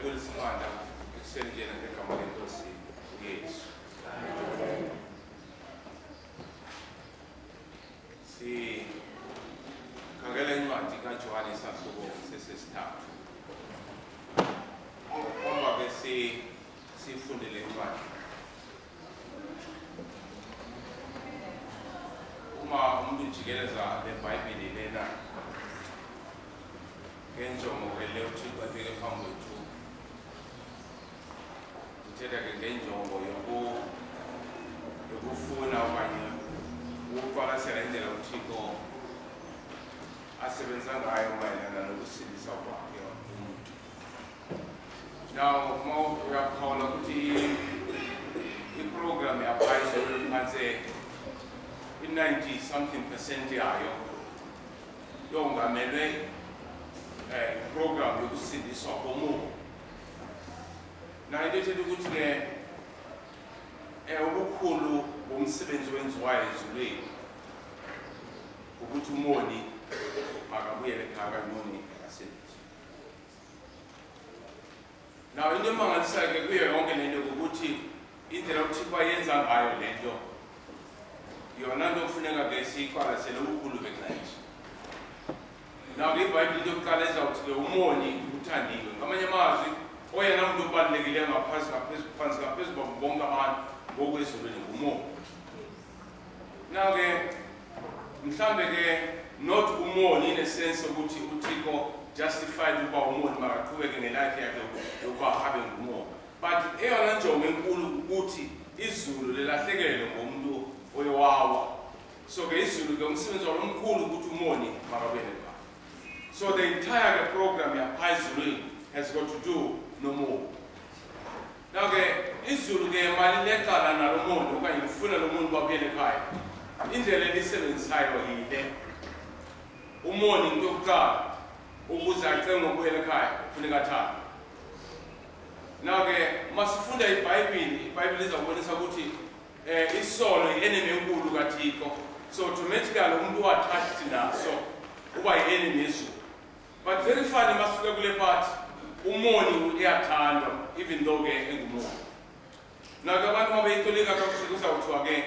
kulisimanga ekusendleni ngegama lenkosi uYesu. Sikhangela incwadi kaJohane isahluko sesithathu. Ngoba ke sifundele incwadi. Uma umuntu ujikeleza leBhayibheli lena ngenjongo le uThixo afike phambi kwethu. Uthetha ke ngenjongo yokufuna okanye ukuqwalasela indlela uThixo asebenza ngayo mayelana nokusindisa kwakhe umuntu. Now, uma uyaphawula ukuthi iprogram yaphayizolo phansi i-90-something% yayo yongamelwe program yokusindiswa komuntu. Na into ethetha ukuthi ke ubukhulu bomsebenzi owenziwayo ezulwini ukuthi umoni makabuyele ekhaya kanyoni akasindiswe. Now into emangalisayo ke kuyo yonke lento ukuthi indlela uThixo ayenza ngayo lento yona nto kufuneka ke siyiqwalasele ubukhulu beNkosi. Now iBhayibheli into yokuqala ezawuthi ke umoni uthandiwe. Ngamanye amazwi oyena muntu obalulekileyo ngaphezu bonke abantu ngokwezulwini ngumoni. Now ke mhlambe ke not umoni in a sense ukuthi uThixo justified ukuba umoni makaqhubeke ngelife yakhe yokuba abe ngumoni, but eyona njongo enkulu ukuthi izulu lelahlekelwe ngomuntu oyewawa. So ke izulu ke umsebenzi omkhulu ukuthi umoni makabele pha. So the entire program yaphayizulwini has got to do no more. Now ke izulu ke mali leqala nalo moni okanye ufuna lo muntu babuyele ekhaya. Indlela elisebenzisayo yile umoni into yokuqala ukuze acenge ukubuyela ekhaya kufuneka athande. Now ke masifunda iBhayibheli izawubonisa ukuthi isono yi-enemy enkulu kaThixo. So automatically umuntu attached naso uba yi-enemy yezulu. But very funny masifika kule part umoni uyathandwa even though ke engumoni. Now ke abantu mabeyitolika kakuhle kuzawuthiwa ke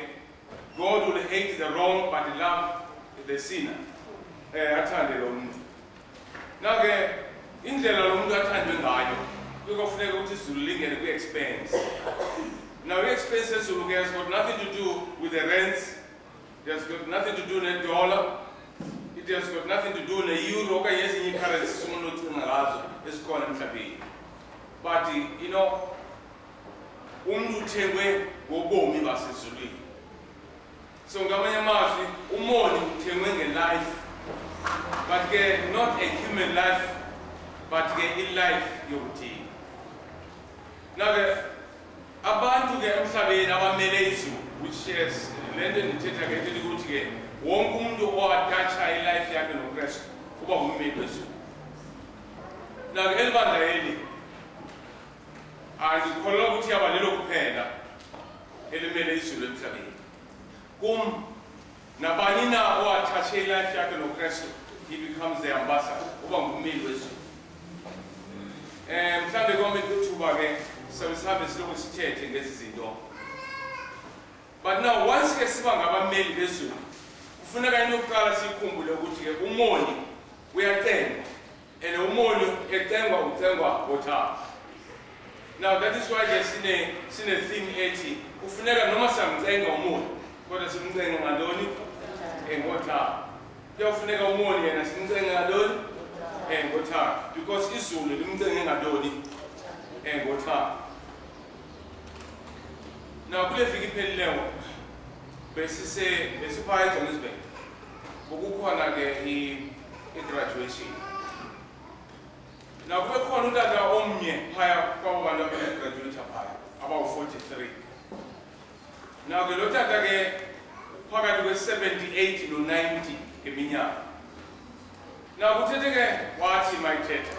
God will hate the wrong but love the sinner. Athande lo muntu. Now ke indlela lo muntu athandwe ngayo kuyofuneka ukuthi izulu lingene kwi-expense. Now i-expense ezulu ke has got nothing to do with the rents. It has got nothing to do with the dollar. It has got nothing to do with the euro okanye ezinye currencies umuntu ocinga ngazo esikhona emhlabeni. But you know umuntu uthengwe ngobomi basezulwini. So ngamanye amazwi umoni uthengwe ngelife, but ke not a human life, but ke i-life yokuthini. Now ke abantu ke emhlabeni abamele izulu, which is lento endithetha ke ethi ukuthi ke wonke umuntu oatacha i-life yakhe noKristu kuba ngummeli wezulu. Now ke elibandla eli andikholwa ukuthi yaba lelo kuphela elimele izulu emhlabeni. Kum nabani na oatacha i-life yakhe noKristu, he becomes the ambassador, uba ngummeli wezulu. Mhlambe kwami kuthuba ke sihambe silokhu sithethe ngezi zinto. But now once ke siba ngabameli bezulu kufuneka into yokuqala sikhumbule ukuthi ke umoni uyacengwa, and umoni ucengwa ngothando. Now that is why ke sine theme ethi kufuneka noma samcenga umoni kodwa simcenga ngantoni? Ngothando. Kuyafuneka umoni yena simcenga ngantoni? Ngothando, because izulu limcenge ngantoni? Ngothando. Now kule viki iphelileyo besipha eJohannesburg ukukhona ke i-graduation. Now kube khona utata omnye phaya kwabo bantu abagraduate phaya abawu-43. Now ke lo tata ke phakathi kwe-78 no-90 ngeminyaka. Now kuthethe ke wathi mayithetha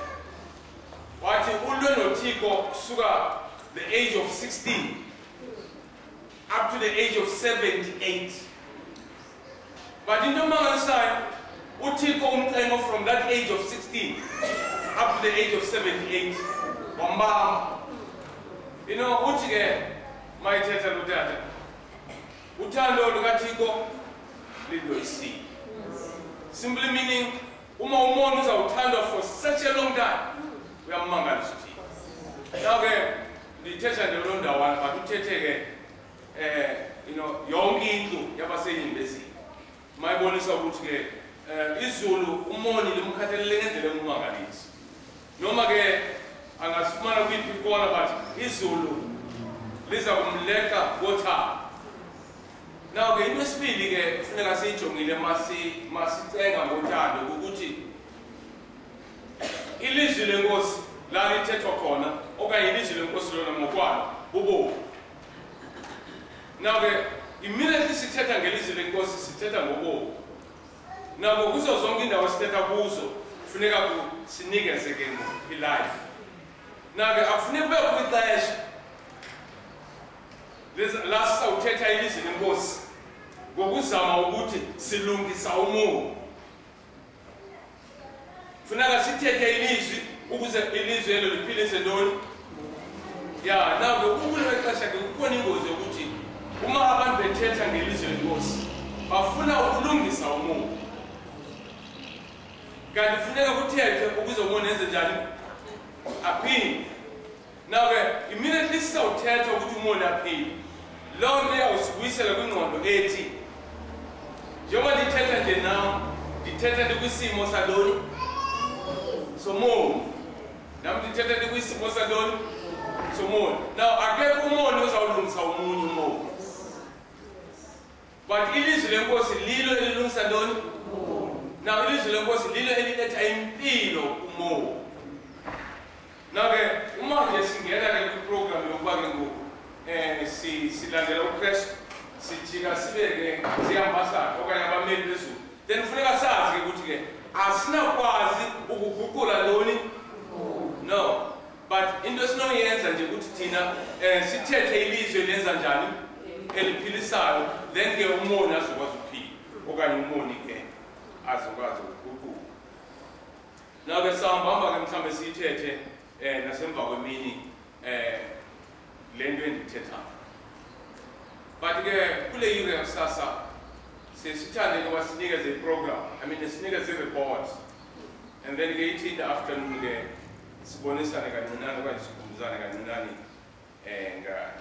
wathi ulwe noThixo kusuka the age of 16 up to the age of 78. But into mangalisayo uThixo umcengo from that age of 16 up to the age of 78 wambamba. You know, uthi ke mayithetha lutata. Uthando lukaThixo liloyisile. Simply meaning uma umuntu uzawuthandwa for such a long time uyamangalisa uThixo. Now ke ndithetha nje lo ndawana but uthethe ke you know yonke into yabaseyunivesithi mayibonisa ukuthi ke izulu umoni limkhathalele ngendlela emumangalisi. Noma ke angasifumana kwiphi kona but izulu liza kumleka kothaba. Now ke into esibili ke kufuneka siyijongile masicenga ngothando ukuthi ilizwi lenkosi la lithethwa khona okanye ilizwi lenkosi lona ngokwalo bubo. Now ke immediately sithetha ngelizwi lenkosi sithetha ngobo. Now kuzo zonke indawo sithetha kuzo kufuneka sinikeze ke ilife. Now ke akufuneka kube kwixesha last uthetha ilizwi lenkosi ngokuzama ukuthi silungisa umoya. Funeka sithethe ilizwi ukuze ilizwi elo liphilise ntoni? Yeah, now ke ukulexesha ke kukhona ingozi yokuthi uma abantu bethetha ngelizwi lenkosi bafuna ukulungisa umoya. Kanti funeka kuthethwe ukuze umoya enze njani? Aphile. Now ke immediately sawuthetha ukuthi umoya aphile. Lo nto uyawusibuyisela kwingqondo ethi njengoba ndithetha nje nawe ndithetha ndikwisimo saloni somoya. Nam ndithetha ndikwisimo saloni somoya. Now akekho umoya ozawulungisa omunye umoya. But ilizwi lenkosi lilo elilungisa ntoni? Now ilizwi lenkosi lilo eliletha impilo kumoya. Now ke uma nje singena ke kwiprogram yokuba ke ngoku silandela uKristu sijika sibeke siyambasana okanye abameli bezulu. Then kufuneka sazi ke ukuthi ke asinakwazi ukuguqula loni. No. But into esinoyenza nje ukuthi thina sithethe ilizwi lenza njani eliphilisayo then ke umoya azokwazi ukuphila okanye umoya ke azokwazi ukuguqula. Now ke sahamba ke mhlambe sithethe nasemva kwemini lento endithethayo. But ke kule yure yakusasa sesithande ke wasinikeze iprogram, I mean sinikeze report. And then ke ithi in the afternoon ke sibonisane kancinane okanye sikhumbuzane kancinane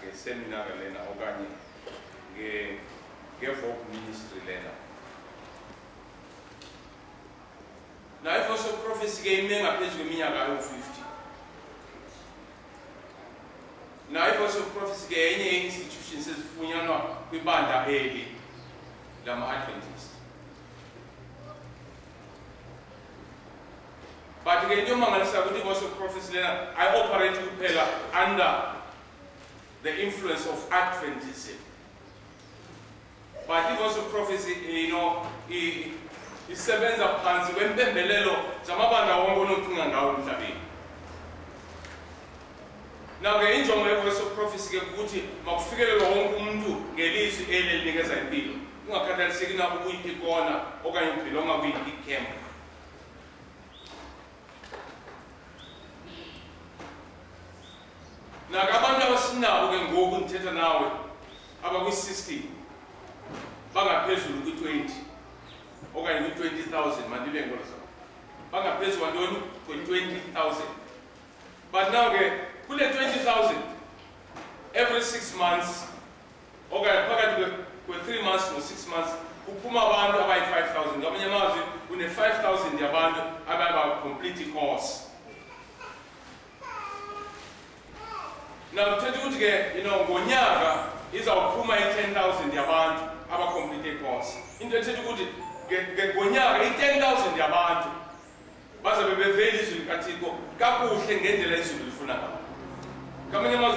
ngeseminar lena okanye nge-folk ministry lena. Now if also prophecy ke ime ngaphezu kweminyaka yo-50. Now if also prophecy ke enye institutions ezifunyanwa kwibandla eli lama-Adventist. But ke into emangalisa ukuthi also prophecy lena I operate kuphela under the influence of Adventism. But if also prophecy, you know, isebenza phansi kwempembelelo zamabandla wonke onocinga ngawo emhlabeni. Now ke injongo ye-voice of prophecy ke ukuthi makufikelelwe wonke umuntu ngelizwi elinikeza impilo. Ungakhathaliseki na ukuyiphi kona okanye ubhilonga kuyiphi camp. Now abantu abasinabo ke ngoku ndithetha nawe abakwi-60 bangaphezulu kwi-20 okanye kwi-20,000 mandibe ngolosa. Bangaphezulu kwantoni kwe-20,000. But now ke kule 20,000 every 6 months okanye phakathi kwe-3 months no-6 months kuphuma abantu abayi-5,000. Ngamanye amazwi kune-5,000 yabantu abacomplete i-course. Now thetha ukuthi ke you know ngonyaka izawuphuma i-10,000 yabantu abacomplete i-course. Into ethetha ukuthi ngonyaka i-10,000 yabantu bazabe bevela izwi likaThixo kakuhle ngendlela izulu lifuna ngayo. Ngamanye amazwi